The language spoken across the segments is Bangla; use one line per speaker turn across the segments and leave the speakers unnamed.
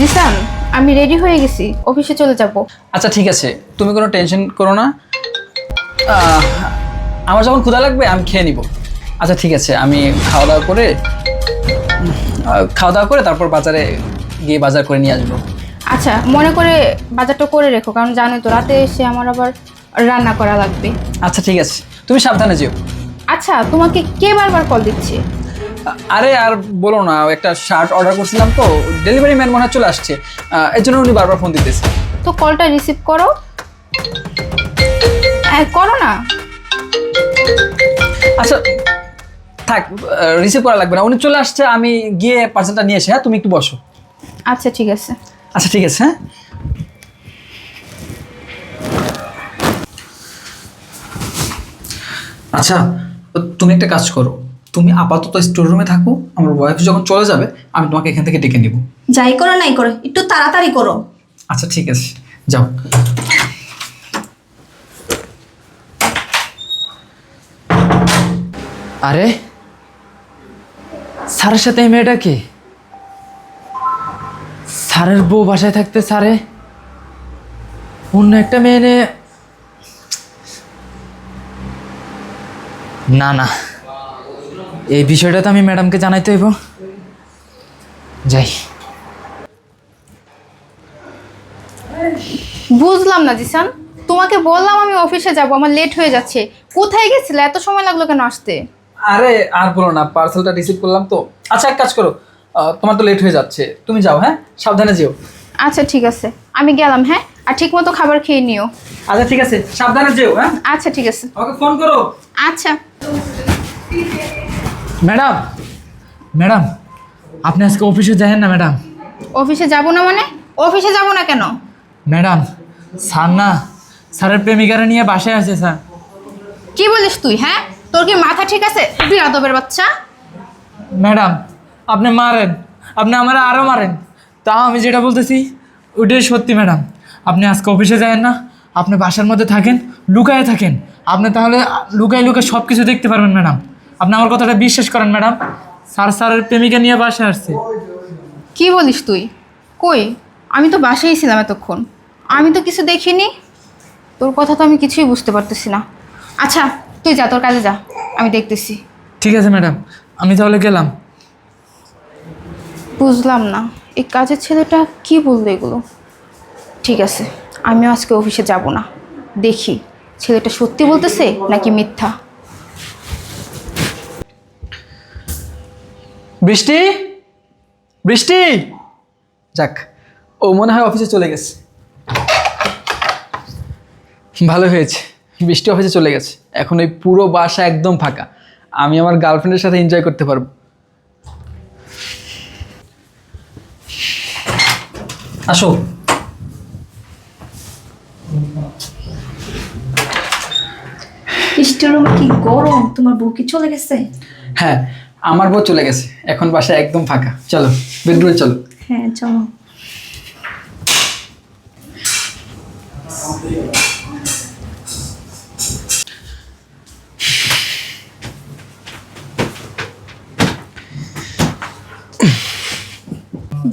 জিসান, আমি রেডি হয়ে গেছি, অফিসে চলে যাব।
আচ্ছা ঠিক আছে, তুমি কোনো টেনশন করো না। আহ, আমার যখন ক্ষুধা লাগবে আমি খেয়ে নিব। আচ্ছা ঠিক আছে, আমি খাওয়া দাওয়া করে তারপর বাজারে গিয়ে বাজার করে নিয়ে আসবো।
আচ্ছা, মনে করে বাজারটা করে রেখো, কারণ জানোই তো রাতে এসে আমার আবার রান্না করা লাগবে।
আচ্ছা ঠিক আছে, তুমি সাবধানে যেও।
আচ্ছা, তোমাকে কে বারবার কল দিচ্ছে?
আরে আর বলো না, একটা শার্ট অর্ডার করছিলাম তো, ডেলিভারি ম্যান মনে হয় চলে আসছে, এর জন্য উনি বারবার ফোন দিতেছে।
তো কলটা রিসিভ করো। হ্যাঁ, করো না।
আচ্ছা থাক, রিসিভ করা লাগবে না, উনি চলে আসছে, আমি গিয়ে পার্সেলটা নিয়ে এসে। হ্যাঁ, তুমি একটু বসো।
আচ্ছা ঠিক আছে।
আচ্ছা ঠিক আছে। হ্যাঁ, আচ্ছা তুমি একটা কাজ করো, তুমি আপাতত স্টোর রুমে থাকো, আমার ওয়াইফ যখন চলে যাবে আমি তোমাকে এখান থেকে ডেকে নিব।
যাই করো নাই করো, একটু তাড়াতাড়ি করো।
আচ্ছা ঠিক আছে, যাও।
আরে স্যারের সাথে এই মেয়েটা কে? স্যারের বউ বাসায় থাকতে স্যারে অন্য একটা মেয়ে নিয়ে, না না, এই বিষয়টা তো আমি ম্যাডামকে জানাইতে হইব। যাই।
বুঝলাম না জিসান, তোমাকে বললাম আমি অফিসে যাব, আমার লেট হয়ে যাচ্ছে। কোথায় গেছিলে? এত সময় লাগলো কেন আসতে?
আরে আর বলো না, পার্সেলটা রিসিভ করলাম তো। আচ্ছা এক কাজ করো, তোমার তো লেট হয়ে যাচ্ছে, তুমি যাও। হ্যাঁ, সাবধানে যেও।
আচ্ছা ঠিক আছে, আমি গেলাম। হ্যাঁ, আর ঠিক মতো খাবার খেয়ে নিও।
আচ্ছা ঠিক আছে, সাবধানে যেও। হ্যাঁ,
আচ্ছা ঠিক আছে।
আমাকে ফোন করো।
আচ্ছা।
ম্যাডাম, ম্যাডাম আপনি আজকে অফিসে যাবেন না ম্যাডাম?
অফিসে যাব না মানে? অফিসে যাব না কেন?
ম্যাডাম স্যার না, স্যারের প্রেমিকারা নিয়ে বাসায় আছে স্যার।
কি বলিস তুই? হ্যাঁ, তোর কি মাথা ঠিক আছে? বিয়াদবের বাচ্চা।
ম্যাডাম আপনি মারেন, আপনি আমার আরও মারেন, তাও আমি যেটা বলতেছি ওইটাই সত্যি। ম্যাডাম আপনি আজকে অফিসে যাবেন না, আপনি বাসার মধ্যে থাকেন, লুকায়ে থাকেন, আপনি তাহলে লুকায় লুকায় সব কিছু দেখতে পারবেন। ম্যাডাম আপনি আমার কথাটা বিশ্বাস করেন ম্যাডাম, স্যারের প্রেমিকা নিয়ে বাসায় আসছে।
কি বলিস তুই? কই, আমি তো বাসায় ছিলাম এতক্ষণ, আমি তো কিছু দেখিনি। তোর কথা তো আমি কিছুই বুঝতে পারতেছি না। আচ্ছা তুই যা, তোর কাজে যা, আমি দেখতেছি।
ঠিক আছে ম্যাডাম, আমি তাহলে গেলাম।
বুঝলাম না এই কাজের ছেলেটা কি বললো এগুলো। ঠিক আছে, আমিও আজকে অফিসে যাব না, দেখি ছেলেটা সত্যি বলতেছে নাকি মিথ্যা।
বৃষ্টি, বৃষ্টি। যাক, ও মনে হয় অফিসে চলে গেছে। ভালো হয়েছে, বৃষ্টি অফিসে চলে গেছে, এখন এই পুরো বাসা একদম ফাঁকা, আমি আমার গার্লফ্রেন্ডের সাথে এনজয় করতে পারবো। আসো।
স্টোর রুমে কি গরম, তোমার বউ কি চলে গেছে?
হ্যাঁ, আমার বউ চলে গেছে, এখন বাসা একদম ফাঁকা, চলো বেডরুমে চলো।
হ্যাঁ চলো।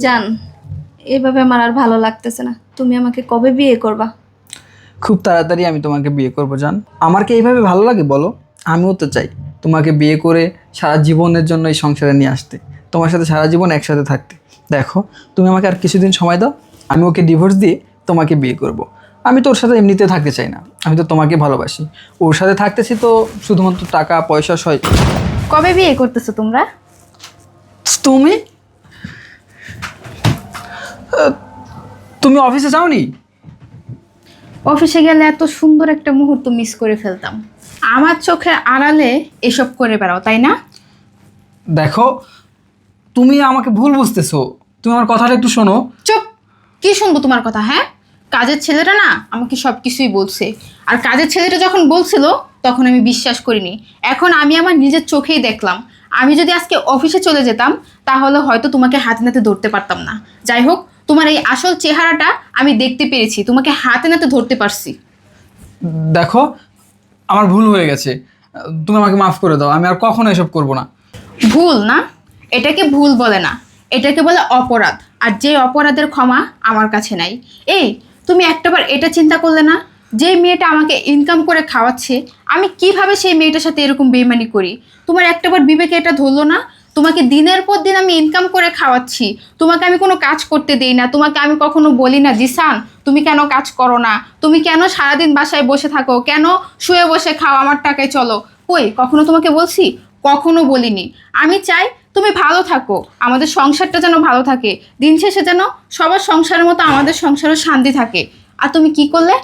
জান, এভাবে আমার আর ভালো লাগতেছে না, তুমি আমাকে কবে বিয়ে করবা?
খুব তাড়াতাড়ি আমি তোমাকে বিয়ে করবো জান। আমার কি এইভাবে ভালো লাগে বলো? আমিও তো চাই তোমাকে বিয়ে করে সারা জীবনের জন্য এই সংসারে নিয়ে আসতে, তোমার সাথে সারা জীবন একসাথে থাকতে। দেখো, তুমি আমাকে আর কিছুদিন সময় দাও, আমি ওকে ডিভোর্স দিয়ে তোমাকে বিয়ে করব। আমি তো ওর সাথে এমনিতে থাকতে চাই না, আমি তো তোমাকে ভালোবাসি। ওর সাথে থাকতেছি তো শুধুমাত্র টাকা পয়সা সয়।
কবে বিয়ে করতেছো তোমরা?
তুমি তুমি অফিসে যাওনি?
অফিসে গেলে এত সুন্দর একটা মুহূর্ত মিস করে ফেলতাম। আমার চোখের আড়ালে এসব করে বেড়াও, তাই না?
দেখো, তুমি আমাকে ভুল বুঝতেছো, তুমি আমার কথাটা একটু শোনো।
চুপ! কি শুনবো তোমার কথা? হ্যাঁ, কাজের ছেলেটা না আমাকে সব কিছুই বলছে, আর কাজের ছেলেটা যখন বলছিল তখন আমি বিশ্বাস করিনি। এখন আমি আমার নিজের চোখেই দেখলাম। আমি যদি আজকে অফিসে চলে যেতাম তাহলে হয়তো তোমাকে হাতে নাতে ধরতে পারতাম না। যাই হোক, তোমার এই আসল চেহারাটা আমি দেখতে পেরেছি, তোমাকে হাতে নাতে ধরতে পারছি।
দেখো, আমার ভুল হয়ে গেছে, তুমি আমাকে মাফ করে দাও, আমি আর কখনো এসব করবো না।
ভুল না, এটাকে ভুল বলে না, এটাকে বলে অপরাধ। আর যে অপরাধের ক্ষমা আমার কাছে নাই। এই তুমি একটাবার এটা চিন্তা করলে না, যে মেয়েটা আমাকে ইনকাম করে খাওয়াচ্ছে, আমি কিভাবে সেই মেয়েটার সাথে এরকম বেইমানি করি? তোমার একটাবার বিবেকে এটা ধরলো না? তোমাকে দিনের পর দিন আমি ইনকাম করে খাওয়াচ্ছি, তোমাকে আমি কোনো কাজ করতে দেই না, তোমাকে আমি কখনো বলি না জিসান তুমি কেন কাজ করো না, তুমি কেন সারাদিন বাসায় বসে থাকো, কেন শুয়ে বসে খাও, আমার টাকায় চলো, কই কখনো তোমাকে বলছি? কখনো বলিনি। আমি চাই তুমি ভালো থাকো, আমাদের সংসারটা যেন ভালো থাকে, দিন শেষে যেন সবার সংসারের মতো আমাদের সংসারও শান্তি থাকে। আর তুমি কি করলে?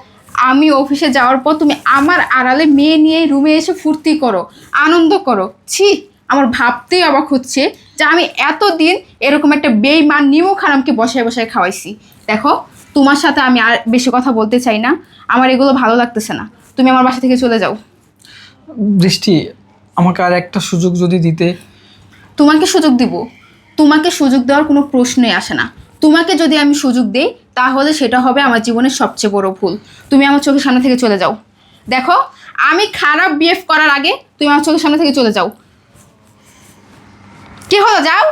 আমি অফিসে যাওয়ার পর তুমি আমার আড়ালে মেয়ে নিয়ে রুমে এসে ফুর্তি করো, আনন্দ করো। ছি, আমার ভাবতেই অবাক হচ্ছে যে আমি এতদিন এরকম একটা বেইমান নিমক হারামকে বসায় বসায় খাওয়াইছি। দেখো, তোমার সাথে আমি আর বেশি কথা বলতে চাই না, আমার এগুলো ভালো লাগতেছে না, তুমি আমার বাসা থেকে চলে যাও।
বৃষ্টি, আমাকে আর একটা সুযোগ যদি দিতে।
তোমাকে সুযোগ দিব? তোমাকে সুযোগ দেওয়ার কোনো প্রশ্নই আসে না। তোমাকে যদি আমি সুযোগ দিই তাহলে সেটা হবে আমার জীবনের সবচেয়ে বড় ভুল। তুমি আমার চোখের সামনে থেকে চলে যাও। দেখো, আমি খারাপ বিহেভ করার আগে তুমি আমার চোখের সামনে থেকে চলে যাও। কি হলো, যাও।